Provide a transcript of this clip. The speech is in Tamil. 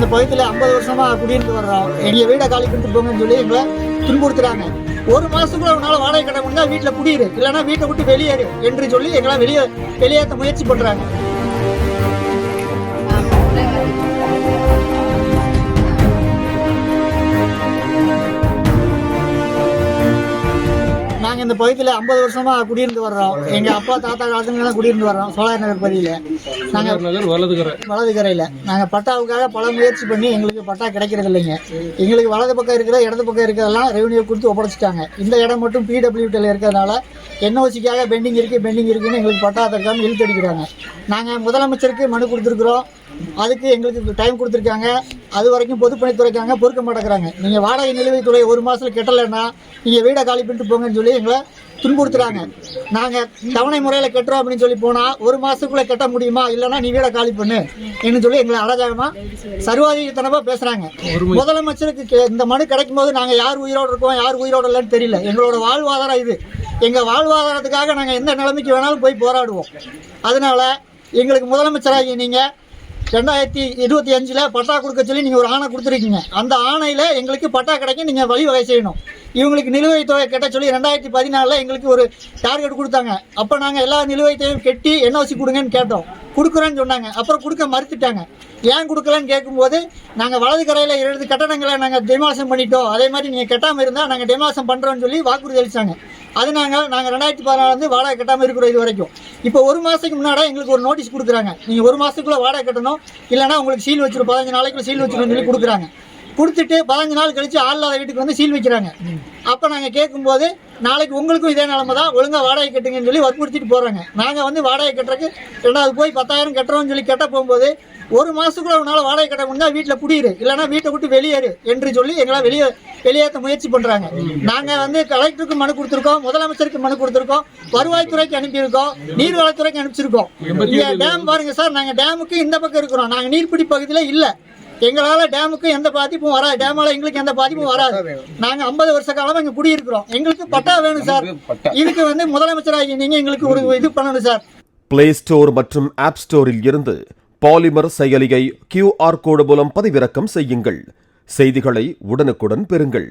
இந்த பகுதியில் 50 வருஷமா குடியிருந்து வர்றோம். எங்க வீடை காலி பண்ணிட்டு போங்கன்னு சொல்லி எங்களை துன்புறுத்துறாங்க. ஒரு மாசத்துக்குள்ள உன்னால வாடகை கட்ட முடிஞ்சா வீட்டுல குடியிரு, இல்லைன்னா வீட்டை விட்டு வெளியேறு என்று சொல்லி எங்களை வெளியேற்ற முயற்சி பண்றாங்க. நாங்கள் இந்த பகுதியில் 50 வருஷமா குடியிருந்து வர்றோம். எங்க அப்பா தாத்தா காலத்துல குடியிருந்து வர்றோம். சோழர் நகர் பகுதியில் நாங்கள் வலதுகரையில் நாங்கள் பட்டாவுக்காக பல முயற்சி பண்ணி எங்களுக்கு பட்டா கிடைக்கிறது இல்லைங்க. எங்களுக்கு வலது பக்கம் இருக்கிற இடது பக்கம் இருக்கிறதெல்லாம் ரெவன்யூ கொடுத்து ஒப்படைச்சிட்டாங்க. இந்த இடம் மட்டும் PWTல இருக்கிறதுனால NOCக்காக பெண்டிங் இருக்குன்னு எங்களுக்கு பட்டா தற்காம இழுத்தடிக்கிறாங்க. நாங்கள் முதலமைச்சருக்கு மனு கொடுத்துருக்குறோம். அதுக்கு எங்களுக்கு டைம் கொடுத்துருக்காங்க. அது வரைக்கும் பொதுப்பணித்துறைக்காங்க பொறுக்க மாட்டேங்கிறாங்க. நீங்கள் வாடகை நிலுவைத் தொகை ஒரு மாதத்தில் கட்டலைன்னா நீங்கள் வீடை காலி பண்ணிட்டு போங்கன்னு சொல்லி எங்களை துன்புறுத்துறாங்க. நாங்கள் தவணை முறையில் கட்டுறோம் அப்படின்னு சொல்லி போனால் ஒரு மாதத்துக்குள்ளே கட்ட முடியுமா, இல்லைன்னா நீ வீடை காலி பண்ணு என்று சொல்லி எங்களை அராஜகமாக சர்வாதிகாரத்தனமாக பேசுகிறாங்க. முதலமைச்சருக்கு இந்த மனு கிடைக்கும் போது நாங்கள் யார் உயிரோடு இருக்கோம் யார் உயிரோடு இல்லைன்னு தெரியல. எங்களோட வாழ்வாதாரம் இது. எங்கள் வாழ்வாதாரத்துக்காக நாங்கள் எந்த நிலைமைக்கு வேணாலும் போய் போராடுவோம். அதனால எங்களுக்கு முதலமைச்சராகி நீங்கள் 2025 பட்டா கொடுக்க சொல்லி நீங்கள் ஒரு ஆணை கொடுத்துருக்கீங்க. அந்த ஆணையில் எங்களுக்கு பட்டா கிடைக்கும், நீங்கள் வழிவகை செய்யணும். இவங்களுக்கு நிலுவைத் தொகை கட்ட சொல்லி 2014 எங்களுக்கு ஒரு டார்கெட் கொடுத்தாங்க. அப்போ நாங்கள் எல்லா நிலுவைத் தொகையும் கட்டி NOC கொடுங்கன்னு கேட்டோம். கொடுக்குறேன்னு சொன்னாங்க. அப்புறம் கொடுக்க மறுத்துட்டாங்க. ஏன் கொடுக்கலன்னு கேட்கும்போது நாங்கள் வலது கரையில் 2 கட்டடங்களை நாங்கள் டெமாலிஷன் பண்ணிட்டோம், அதே மாதிரி நீங்கள் கட்டாமல் இருந்தால் நாங்கள் டெமாலிஷன் பண்ணுறோன்னு சொல்லி வாக்குறுதி அளித்தாங்க. அது நாங்கள் 2014 வாடகை கட்டாமல் இருக்கிறோம் இது வரைக்கும். இப்போ ஒரு மாதத்துக்கு முன்னாடி எங்களுக்கு ஒரு நோட்டீஸ் கொடுக்குறாங்க. நீங்கள் ஒரு மாதத்துக்குள்ளே வாடகை கட்டணும், இல்லைனா உங்களுக்கு சீல் வச்சிடும், 15 நாளைக்குள்ள சீல் வச்சிடும் சொல்லி கொடுக்குறாங்க. கொடுத்துட்டு 15 நாள் கழிச்சு ஆள் இல்லாத வீட்டுக்கு வந்து சீல் வைக்கிறாங்க. அப்போ நாங்கள் கேட்கும்போது நாளைக்கு உங்களுக்கும் இதே நிலமை தான், ஒழுங்காக வாடகை கட்டுங்கன்னு சொல்லி வற்புறுத்திட்டு போகிறாங்க. நாங்கள் வந்து வாடகை கட்டுறதுக்கு 2வது போய் 10,000 கட்டுறோம்னு சொல்லி கட்ட போகும்போது ஒரு மாதத்துக்குள்ள உன்னால் வாடகை கட்ட முடிஞ்சால் வீட்டில் குடியிரு, இல்லைனா வீட்டை விட்டு வெளியேறு என்று சொல்லி எங்களை வெளியேற்ற முயற்சி பண்ணுறாங்க. நாங்கள் வந்து கலெக்டருக்கு மனு கொடுத்துருக்கோம், முதலமைச்சருக்கு மனு கொடுத்துருக்கோம், வருவாய்த்துறைக்கு அனுப்பியிருக்கோம், நீர்வளத்துறைக்கு அனுப்பிச்சிருக்கோம். இங்கே டேம் பாருங்க சார், நாங்கள் டேமுக்கு இந்த பக்கம் இருக்கிறோம். நாங்கள் நீர்பிடி பகுதியில் இல்லை. எங்களால் டேமுக்கு எந்த பாதிப்பும் வராது, டேமால எங்களுக்கு எந்த பாதிப்பும் வராது. நாங்கள் 50 வருஷ காலமாக இங்கே குடியிருக்கிறோம். எங்களுக்கு பட்டா வேணும் சார். இதுக்கு வந்து முதலமைச்சராகி நீங்கள் எங்களுக்கு ஒரு இது பண்ணணும் சார். பிளே ஸ்டோர் மற்றும் ஆப் ஸ்டோரில் இருந்து பாலிமர் செயலியை QR கோடு மூலம் பதிவிறக்கம் செய்யுங்கள். செய்திகளை உடனுக்குடன் பெறுங்கள்.